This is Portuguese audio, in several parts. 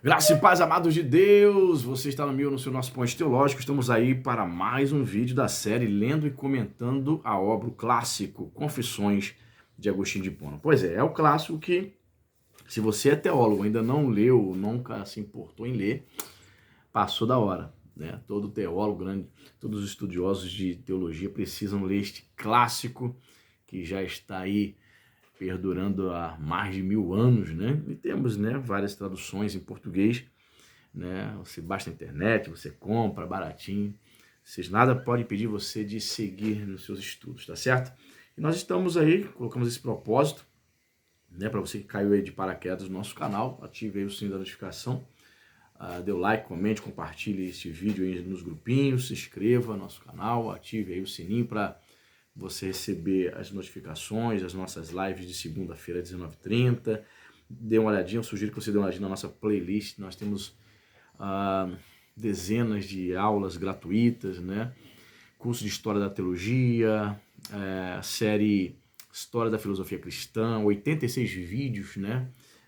Graça e paz, amados de Deus! Você está no seu nosso Ponte Teológico. Estamos aí para mais um vídeo da série Lendo e Comentando a Obra, o clássico Confissões de Agostinho de Hipona. Pois é o clássico que, se você é teólogo, ainda não leu, nunca se importou em ler, passou da hora, né? Todo teólogo grande, todos os estudiosos de teologia precisam ler este clássico que já está aí perdurando há mais de 1000 anos, né? E temos, né, várias traduções em português, né? Você baixa na internet, você compra baratinho. Vocês nada pode impedir você de seguir nos seus estudos, tá certo? E nós estamos aí, colocamos esse propósito, né, para você que caiu aí de paraquedas no nosso canal, ative aí o sininho da notificação, dê o like, comente, compartilhe este vídeo aí nos grupinhos, se inscreva no nosso canal, ative aí o sininho para você receber as notificações, as nossas lives de segunda-feira às 19h30. Dê uma olhadinha, eu sugiro que você dê uma olhadinha na nossa playlist. Nós temos dezenas de aulas gratuitas, né? Curso de História da Teologia, série História da Filosofia Cristã, 86 vídeos, né?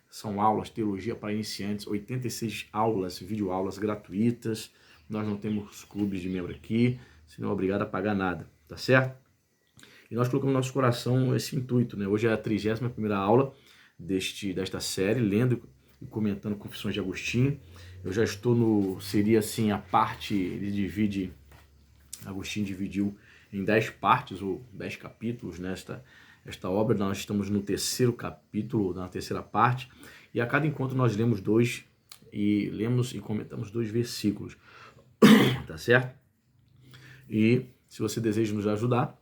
São aulas, teologia para iniciantes, 86 aulas, videoaulas gratuitas. Nós não temos clubes de membro aqui, você não é obrigado a pagar nada, tá certo? E nós colocamos no nosso coração esse intuito, né? Hoje é a 31ª aula desta série, lendo e comentando Confissões de Agostinho. Eu já estou seria assim, a parte, Agostinho dividiu em 10 partes, ou 10 capítulos, nesta obra. Nós estamos no 3º capítulo, na 3ª parte, e a cada encontro nós lemos e comentamos 2 versículos, tá certo? E se você deseja nos ajudar,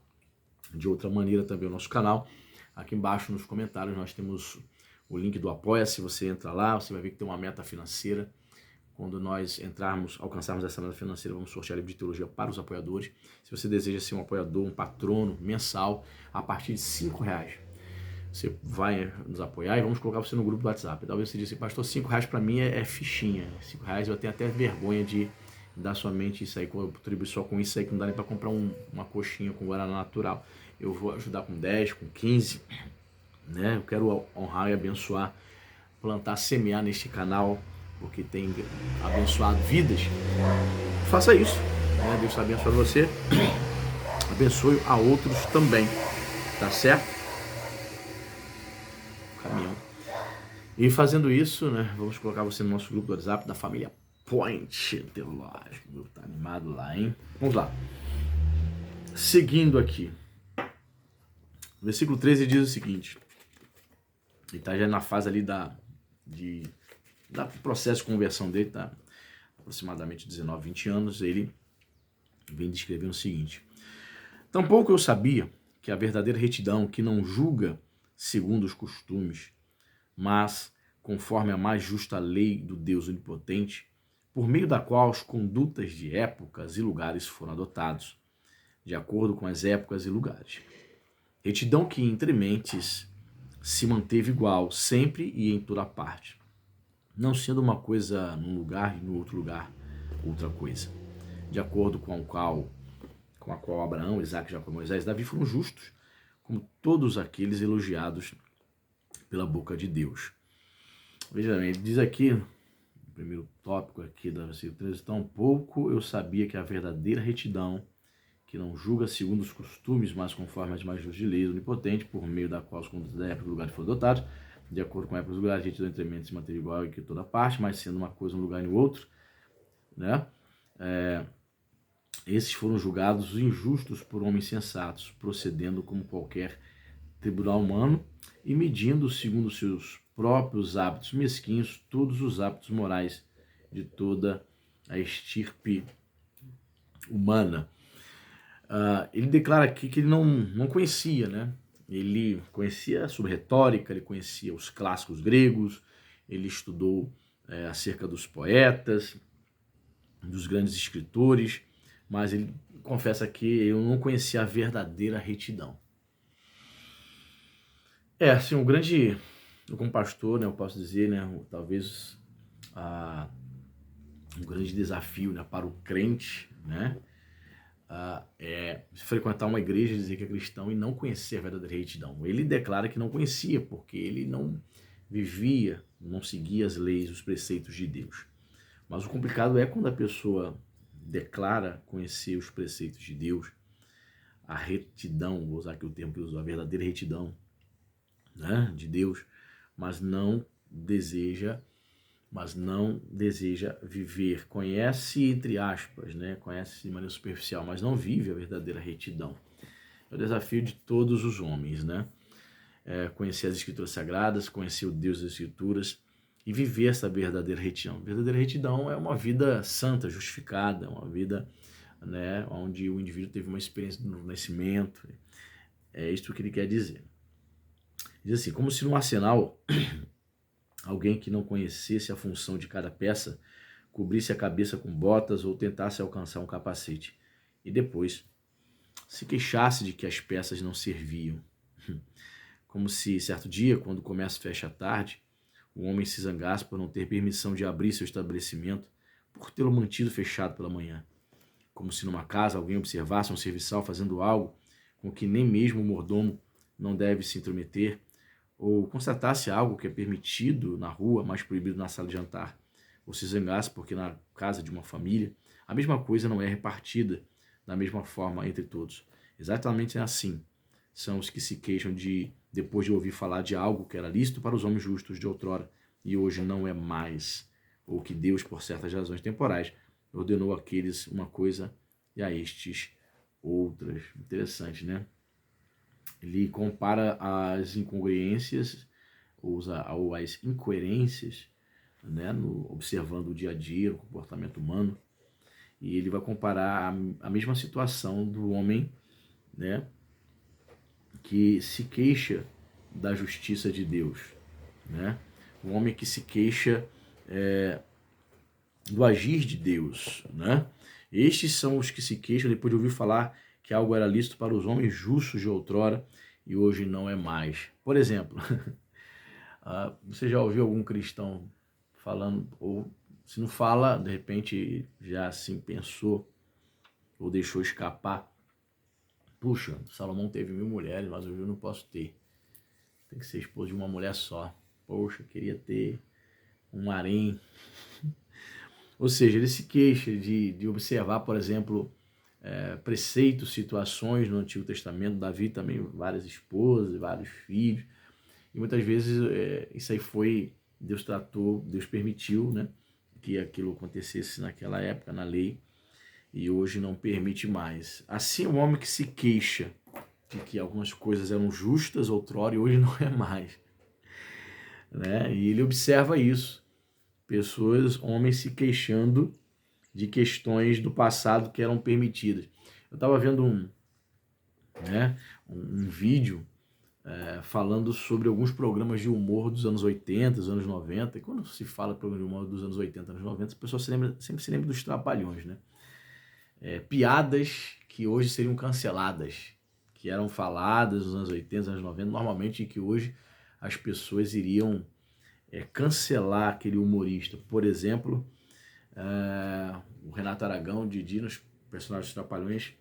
de outra maneira também o nosso canal, aqui embaixo nos comentários nós temos o link do Apoia-se. Você entra lá, você vai ver que tem uma meta financeira. Quando nós alcançarmos essa meta financeira, vamos sortear livro de teologia para os apoiadores. Se você deseja ser um apoiador, um patrono mensal, a partir de R$5, você vai nos apoiar e vamos colocar você no grupo do WhatsApp. Talvez você diga assim, pastor, R$5 para mim é fichinha. R$5 eu tenho até vergonha de dar somente isso aí, contribuir só com isso aí, que não dá nem para comprar uma coxinha com guaraná natural. Eu vou ajudar com 10, com 15, né? Eu quero honrar e abençoar, plantar, semear neste canal, porque tem abençoado vidas. Faça isso, né? Deus está abençoando você, abençoe a outros também, tá certo? Caminhão. E fazendo isso, né, vamos colocar você no nosso grupo do WhatsApp da família Point Teológico. O grupo tá animado lá, hein? Vamos lá. Seguindo aqui. O versículo 13 diz o seguinte. Ele está já na fase ali da processo de conversão dele, tá? Aproximadamente 19, 20 anos. Ele vem descrevendo o seguinte. Tampouco eu sabia que a verdadeira retidão, que não julga segundo os costumes, mas conforme a mais justa lei do Deus onipotente, por meio da qual as condutas de épocas e lugares foram adotados, de acordo com as épocas e lugares. Retidão que entre mentes se manteve igual, sempre e em toda parte, não sendo uma coisa num lugar e no outro lugar outra coisa, de acordo com a qual Abraão, Isaac, Jacó, Moisés e Davi foram justos, como todos aqueles elogiados pela boca de Deus. Veja bem, ele diz aqui, no primeiro tópico aqui da versículo 13, tampouco eu sabia que a verdadeira retidão, que não julga segundo os costumes, mas conforme as mais justas de lei onipotente, por meio da qual os condutos da época e lugar foram adotados, de acordo com a época e lugar, a retidão entre mentes se manteve igual em que toda parte, mas sendo uma coisa um lugar e no outro, né? Esses foram julgados injustos por homens sensatos, procedendo como qualquer tribunal humano e medindo, segundo seus próprios hábitos mesquinhos, todos os hábitos morais de toda a estirpe humana. Ele declara aqui que ele não conhecia, né? Ele conhecia sobre retórica, ele conhecia os clássicos gregos, ele estudou acerca dos poetas, dos grandes escritores, mas ele confessa que eu não conhecia a verdadeira retidão. Assim, como pastor, né, eu posso dizer, né, talvez um grande desafio, né, para o crente, né, frequentar uma igreja, dizer que é cristão e não conhecer a verdadeira retidão. Ele declara que não conhecia, porque ele não vivia, não seguia as leis, os preceitos de Deus. Mas o complicado é quando a pessoa declara conhecer os preceitos de Deus, a retidão, vou usar aqui o termo que usou, a verdadeira retidão, né, de Deus, mas não deseja viver, conhece entre aspas, né, conhece de maneira superficial, mas não vive a verdadeira retidão. É o desafio de todos os homens, né? Conhecer as Escrituras Sagradas, conhecer o Deus das Escrituras e viver essa verdadeira retidão. Verdadeira retidão é uma vida santa, justificada, uma vida, né, onde o indivíduo teve uma experiência do nascimento. É isto que ele quer dizer. Diz assim, como se no arsenal alguém que não conhecesse a função de cada peça cobrisse a cabeça com botas ou tentasse alcançar um capacete e depois se queixasse de que as peças não serviam. Como se, certo dia, quando o comércio fecha à tarde, o homem se zangasse por não ter permissão de abrir seu estabelecimento, por tê-lo mantido fechado pela manhã. Como se numa casa alguém observasse um serviçal fazendo algo com que nem mesmo o mordomo não deve se intrometer, ou constatasse algo que é permitido na rua, mas proibido na sala de jantar, ou se zangasse porque na casa de uma família a mesma coisa não é repartida da mesma forma entre todos. Exatamente assim são os que se queixam depois de ouvir falar de algo que era lícito para os homens justos de outrora e hoje não é mais, ou que Deus, por certas razões temporais, ordenou àqueles uma coisa e a estes outras. Interessante, né? Ele compara as incongruências ou as incoerências, né, observando o dia a dia, o comportamento humano, e ele vai comparar a mesma situação do homem, né, que se queixa da justiça de Deus, né? O homem que se queixa do agir de Deus, né? Estes são os que se queixam depois de ouvir falar que algo era lícito para os homens justos de outrora e hoje não é mais. Por exemplo, você já ouviu algum cristão falando, ou se não fala, de repente já assim pensou ou deixou escapar: puxa, Salomão teve 1000 mulheres, mas hoje eu não posso ter. Tem que ser esposo de uma mulher só. Poxa, queria ter um harém. Ou seja, ele se queixa de observar, por exemplo, preceitos, situações no Antigo Testamento. Davi também, várias esposas, vários filhos. E muitas vezes isso aí foi, Deus tratou, Deus permitiu, né, que aquilo acontecesse naquela época, na lei, e hoje não permite mais. Assim, o homem que se queixa de que algumas coisas eram justas outrora e hoje não é mais, né? E ele observa isso. Pessoas, homens se queixando de questões do passado que eram permitidas. Eu estava vendo um vídeo falando sobre alguns programas de humor dos anos 80, dos anos 90. E quando se fala de programa de humor dos anos 80, anos 90, a pessoa sempre se lembra dos Trapalhões, né? Piadas que hoje seriam canceladas, que eram faladas nos anos 80, anos 90, normalmente, e que hoje as pessoas iriam cancelar aquele humorista. Por exemplo, o Renato Aragão, o Didi, nos personagens dos Trapalhões,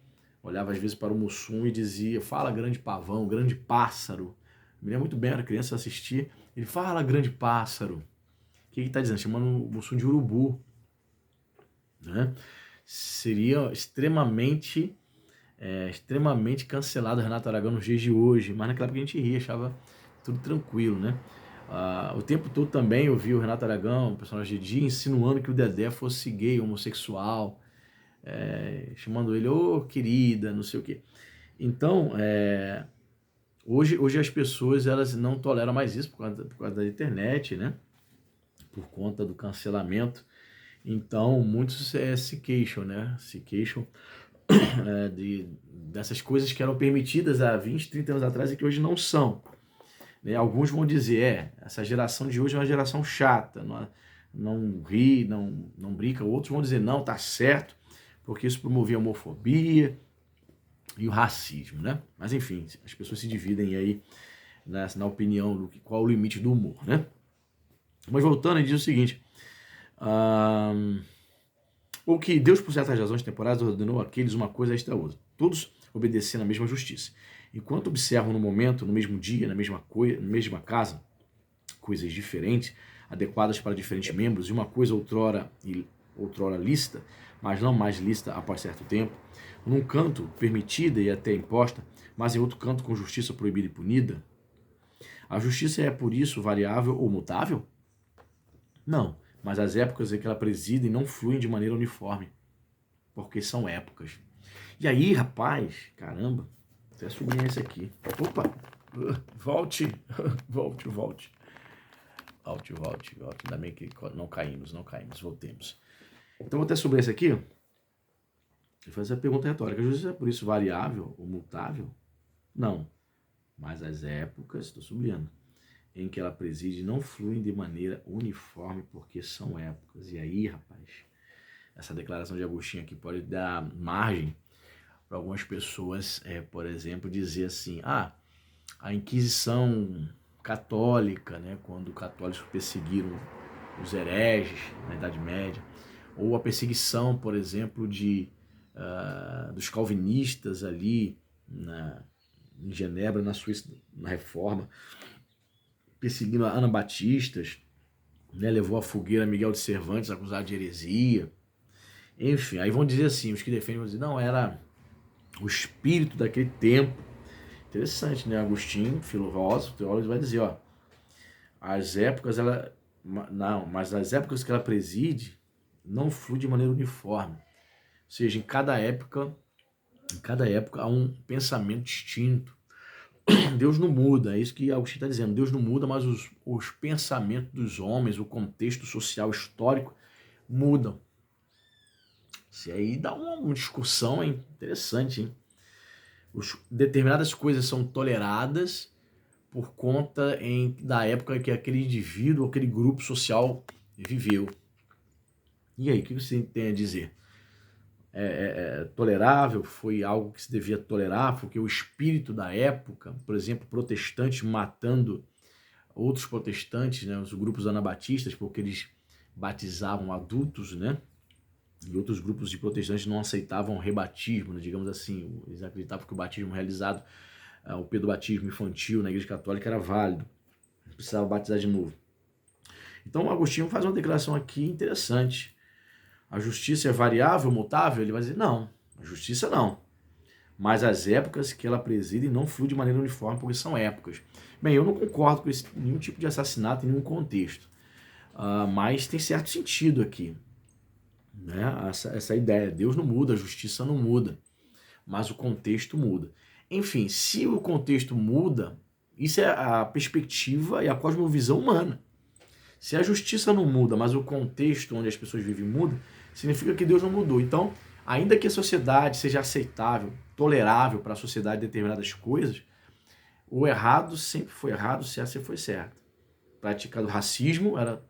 olhava às vezes para o Mussum e dizia: fala grande pavão, grande pássaro. Me lembro muito bem, era criança, assistir. Ele fala grande pássaro. O que ele está dizendo? Chamando o Mussum de urubu, né? Seria extremamente cancelado o Renato Aragão nos dias de hoje, mas naquela época a gente ria, achava tudo tranquilo, né? O tempo todo também eu vi o Renato Aragão, o personagem de Didi, insinuando que o Dedé fosse gay, homossexual, chamando ele, ô querida, não sei o quê. Então, hoje as pessoas elas não toleram mais isso por causa da internet, né? Por conta do cancelamento. Então, muitos se queixam, né? Se queixam dessas coisas que eram permitidas há 20, 30 anos atrás e que hoje não são. Né? Alguns vão dizer, essa geração de hoje é uma geração chata, não ri, não brinca. Outros vão dizer, não, tá certo, porque isso promovia a homofobia e o racismo, né? Mas enfim, as pessoas se dividem aí na opinião do qual é o limite do humor, né? Mas voltando, ele diz o seguinte: ou que Deus, por certas razões temporais, ordenou àqueles uma coisa esta outra, todos obedecendo à mesma justiça. Enquanto observam no momento, no mesmo dia, na mesma casa, coisas diferentes, adequadas para diferentes membros, e uma coisa outrora lícita, mas não mais lícita após certo tempo, num canto permitida e até imposta, mas em outro canto com justiça proibida e punida? A justiça é por isso variável ou mutável? Não, mas as épocas em que ela preside não fluem de maneira uniforme, porque são épocas. E aí, rapaz, caramba, até sublinhar isso aqui. Opa, volte, volte. Volte. Ainda bem que não caímos, voltemos. Então, vou até subir esse aqui. E fazer a pergunta retórica. A justiça é por isso variável ou mutável? Não. Mas as épocas, estou sublinhando, em que ela preside não fluem de maneira uniforme, porque são épocas. E aí, rapaz, essa declaração de Agostinho aqui pode dar margem para algumas pessoas, por exemplo, dizer assim, a Inquisição católica, né, quando os católicos perseguiram os hereges na Idade Média, ou a perseguição, por exemplo, dos calvinistas ali em Genebra, na Suíça, na Reforma, perseguindo anabatistas, né, levou à fogueira Miguel de Cervantes, acusado de heresia. Enfim, aí vão dizer assim, os que defendem vão dizer, não, era o espírito daquele tempo. Interessante, né? Agostinho, filósofo, teólogo, vai dizer, as épocas, mas as épocas que ela preside não flui de maneira uniforme. Ou seja, em cada época há um pensamento distinto. Deus não muda, é isso que Agostinho está dizendo. Deus não muda, mas os pensamentos dos homens, o contexto social, histórico, mudam. Isso aí dá uma discussão interessante, hein? Determinadas coisas são toleradas por conta da época que aquele indivíduo, aquele grupo social viveu. E aí, o que você tem a dizer? Tolerável? Foi algo que se devia tolerar? Porque o espírito da época, por exemplo, protestantes matando outros protestantes, né, os grupos anabatistas, porque eles batizavam adultos, né? E outros grupos de protestantes não aceitavam o rebatismo, né, digamos assim. Eles acreditavam que o batismo realizado, o pedobatismo infantil na Igreja Católica era válido. Não precisava batizar de novo. Então, Agostinho faz uma declaração aqui interessante. A justiça é variável, mutável? Ele vai dizer, não, a justiça não. Mas as épocas que ela preside não fluem de maneira uniforme, porque são épocas. Bem, eu não concordo com nenhum tipo de assassinato em nenhum contexto. Mas tem certo sentido aqui. Né? Essa ideia, Deus não muda, a justiça não muda, mas o contexto muda. Enfim, se o contexto muda, isso é a perspectiva e a cosmovisão humana. Se a justiça não muda, mas o contexto onde as pessoas vivem muda, significa que Deus não mudou. Então, ainda que a sociedade seja aceitável, tolerável para a sociedade determinadas coisas, o errado sempre foi errado, o certo sempre foi certo. Praticado racismo era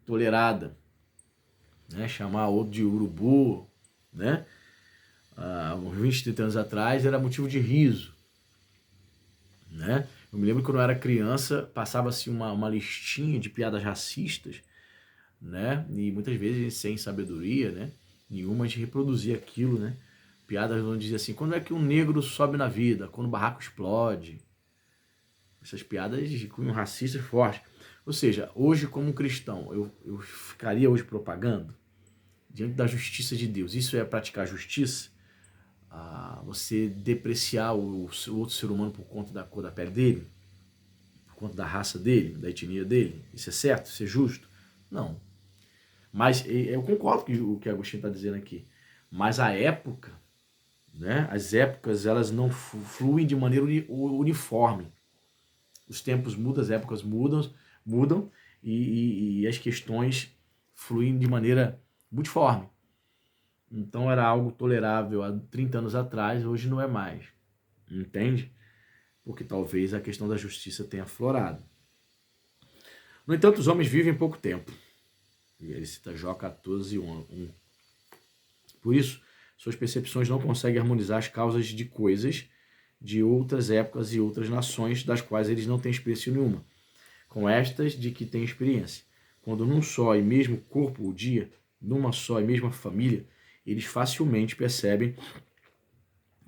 tolerada, né? Chamar outro de urubu, né? Uns 20, 30 anos atrás era motivo de riso, né? Eu me lembro que quando eu era criança, passava-se uma listinha de piadas racistas, né? E muitas vezes sem sabedoria, né? Nenhuma, a gente reproduzia aquilo, né? Piadas onde dizia assim, quando é que um negro sobe na vida? Quando o barraco explode. Essas piadas de cunho racista forte. Ou seja, hoje como cristão, eu ficaria hoje propagando diante da justiça de Deus. Isso é praticar justiça? Você depreciar o outro ser humano por conta da cor da pele dele? Por conta da raça dele, da etnia dele? Isso é certo? Isso é justo? Não. Mas eu concordo com o que Agostinho está dizendo aqui. Mas a época, né, as épocas, elas não fluem de maneira uniforme. Os tempos mudam, as épocas mudam e as questões fluem de maneira multiforme. Então era algo tolerável há 30 anos atrás, hoje não é mais. Entende? Porque talvez a questão da justiça tenha aflorado. No entanto, os homens vivem pouco tempo. E ele cita Jó 14, 1. Por isso, suas percepções não conseguem harmonizar as causas de coisas de outras épocas e outras nações, das quais eles não têm experiência nenhuma, com estas de que têm experiência. Quando num só e mesmo corpo o dia, numa só e mesma família, eles facilmente percebem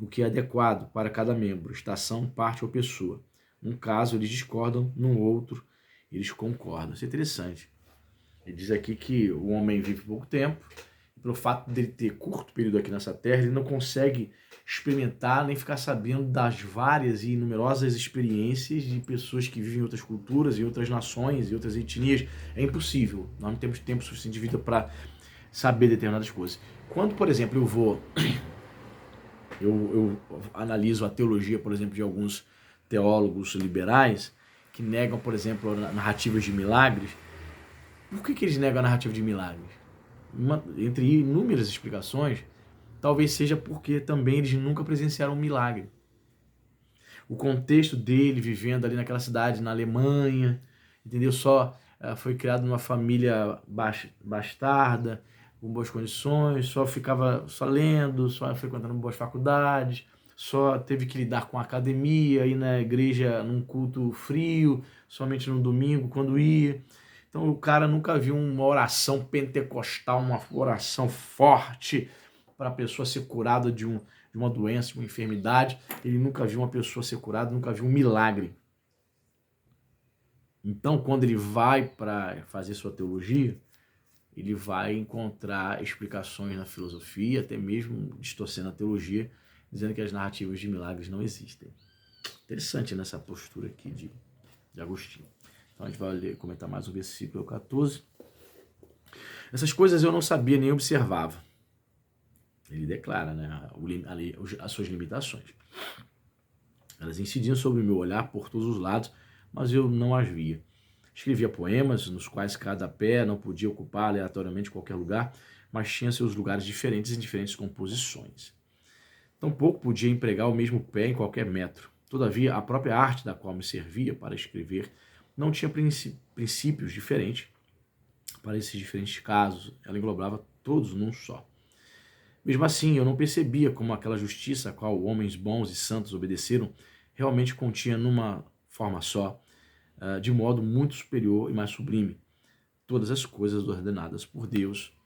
o que é adequado para cada membro, estação, parte ou pessoa. Num caso, eles discordam, num outro, eles concordam. Isso é interessante. Ele diz aqui que o homem vive pouco tempo, e pelo fato dele ter curto período aqui nessa terra, ele não consegue experimentar nem ficar sabendo das várias e numerosas experiências de pessoas que vivem em outras culturas, em outras nações, em outras etnias. É impossível. Nós não temos tempo suficiente de vida para saber determinadas coisas. Quando, por exemplo, eu analiso a teologia, por exemplo, de alguns teólogos liberais que negam, por exemplo, narrativas de milagres. Por que eles negam a narrativa de milagres? Entre inúmeras explicações, talvez seja porque também eles nunca presenciaram um milagre. O contexto dele, vivendo ali naquela cidade, na Alemanha, entendeu? Foi criado numa família bastarda, com boas condições, só lendo, só frequentando boas faculdades, só teve que lidar com a academia, ir na igreja num culto frio, somente no domingo, quando ia. Então o cara nunca viu uma oração pentecostal, uma oração forte para a pessoa ser curada de uma doença, de uma enfermidade. Ele nunca viu uma pessoa ser curada, nunca viu um milagre. Então, quando ele vai para fazer sua teologia, ele vai encontrar explicações na filosofia, até mesmo distorcendo a teologia, dizendo que as narrativas de milagres não existem. Interessante nessa postura aqui de Agostinho. Então a gente vai comentar mais o versículo 14. Essas coisas eu não sabia nem observava. Ele declara, né, as suas limitações. Elas incidiam sobre o meu olhar por todos os lados, mas eu não as via. Escrevia poemas, nos quais cada pé não podia ocupar aleatoriamente qualquer lugar, mas tinha seus lugares diferentes em diferentes composições. Tampouco podia empregar o mesmo pé em qualquer metro. Todavia, a própria arte da qual me servia para escrever não tinha princípios diferentes para esses diferentes casos. Ela englobava todos num só. Mesmo assim, eu não percebia como aquela justiça a qual homens bons e santos obedeceram realmente continha numa forma só, de modo muito superior e mais sublime, todas as coisas ordenadas por Deus,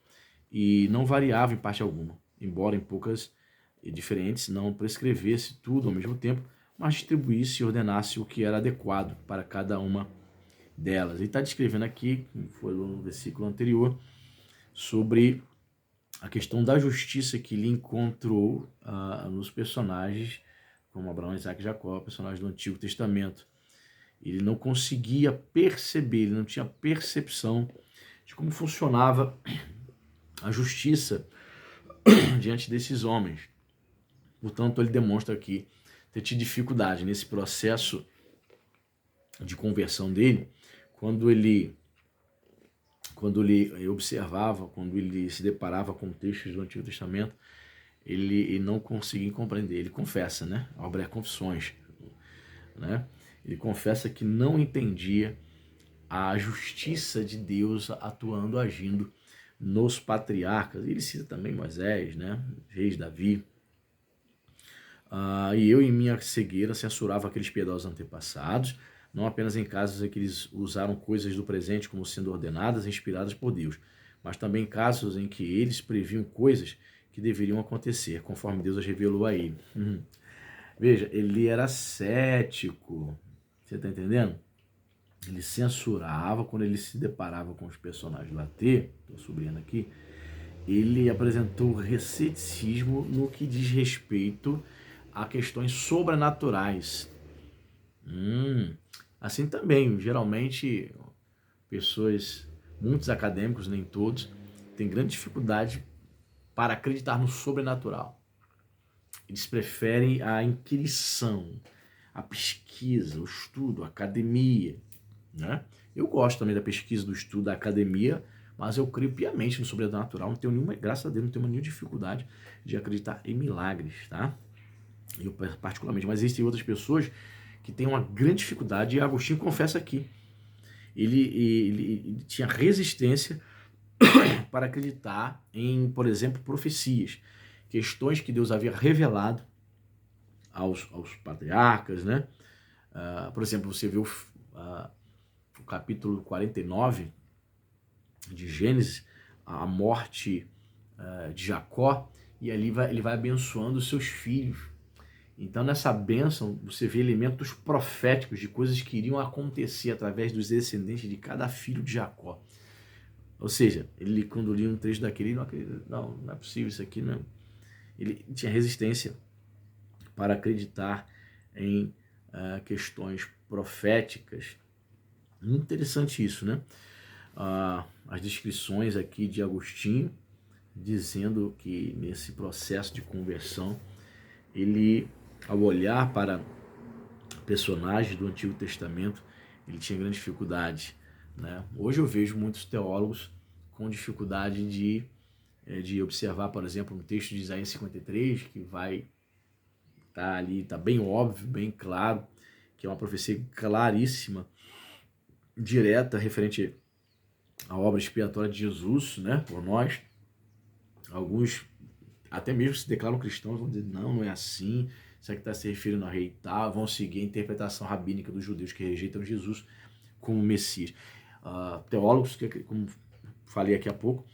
e não variava em parte alguma, embora em poucas e diferentes não prescrevesse tudo ao mesmo tempo, mas distribuísse e ordenasse o que era adequado para cada uma delas. Ele está descrevendo aqui, como foi no versículo anterior, sobre a questão da justiça que ele encontrou nos personagens como Abraão, Isaac e Jacó, personagens do Antigo Testamento. Ele não conseguia perceber, ele não tinha percepção de como funcionava a justiça diante desses homens. Portanto, ele demonstra aqui ter tido dificuldade nesse processo de conversão dele, quando ele observava, quando ele se deparava com textos do Antigo Testamento, ele não conseguia compreender. Ele confessa, né? A obra é Confissões, né? Ele confessa que não entendia a justiça de Deus atuando, agindo nos patriarcas. Ele cita também Moisés, né? Reis Davi. E eu, em minha cegueira, censurava aqueles piedosos antepassados, não apenas em casos em que eles usaram coisas do presente como sendo ordenadas e inspiradas por Deus, mas também em casos em que eles previam coisas que deveriam acontecer, conforme Deus as revelou a ele. Veja, ele era cético, você está entendendo? Ele censurava quando ele se deparava com os personagens lá, estou subindo aqui, ele apresentou ceticismo no que diz respeito a questões sobrenaturais. Assim também, geralmente, pessoas, muitos acadêmicos, nem todos, têm grande dificuldade para acreditar no sobrenatural. Eles preferem a inquirição, a pesquisa, o estudo, a academia, né? Eu gosto também da pesquisa, do estudo, da academia, mas eu creio piamente no sobrenatural, não tenho nenhuma, graças a Deus, não tenho nenhuma dificuldade de acreditar em milagres, tá? Eu particularmente, mas existem outras pessoas que têm uma grande dificuldade, e Agostinho confessa aqui, ele tinha resistência para acreditar em, por exemplo, profecias, questões que Deus havia revelado aos patriarcas, né? Por exemplo, você vê o capítulo 49 de Gênesis, a morte de Jacó, e ali ele vai abençoando os seus filhos. Então, nessa bênção, você vê elementos proféticos de coisas que iriam acontecer através dos descendentes de cada filho de Jacó. Ou seja, ele, quando lia um trecho daquele, não é possível isso aqui, não. Ele tinha resistência para acreditar em questões proféticas. Muito interessante isso, né? As descrições aqui de Agostinho, dizendo que nesse processo de conversão, ele, ao olhar para personagens do Antigo Testamento, ele tinha grande dificuldade, né? Hoje eu vejo muitos teólogos com dificuldade de observar, por exemplo, um texto de Isaías 53, que vai estar ali, está bem óbvio, bem claro, que é uma profecia claríssima, direta, referente à obra expiatória de Jesus, né, por nós. Alguns, até mesmo se declaram cristãos, vão dizer, não é assim, isso aqui está se referindo a rei e tal, vão seguir a interpretação rabínica dos judeus que rejeitam Jesus como Messias. Teólogos, como falei aqui há pouco,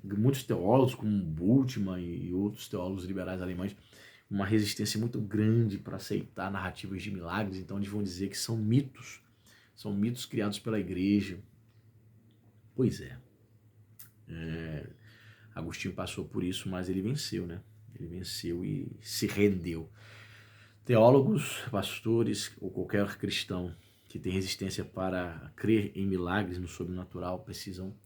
muitos teólogos, como Bultmann e outros teólogos liberais alemães, uma resistência muito grande para aceitar narrativas de milagres, então eles vão dizer que são mitos criados pela igreja. Pois é. Agostinho passou por isso, mas ele venceu, né? Ele venceu e se rendeu. Teólogos, pastores ou qualquer cristão que tem resistência para crer em milagres no sobrenatural precisam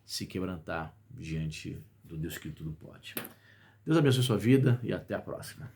se quebrantar diante do Deus que tudo pode. Deus abençoe sua vida e até a próxima.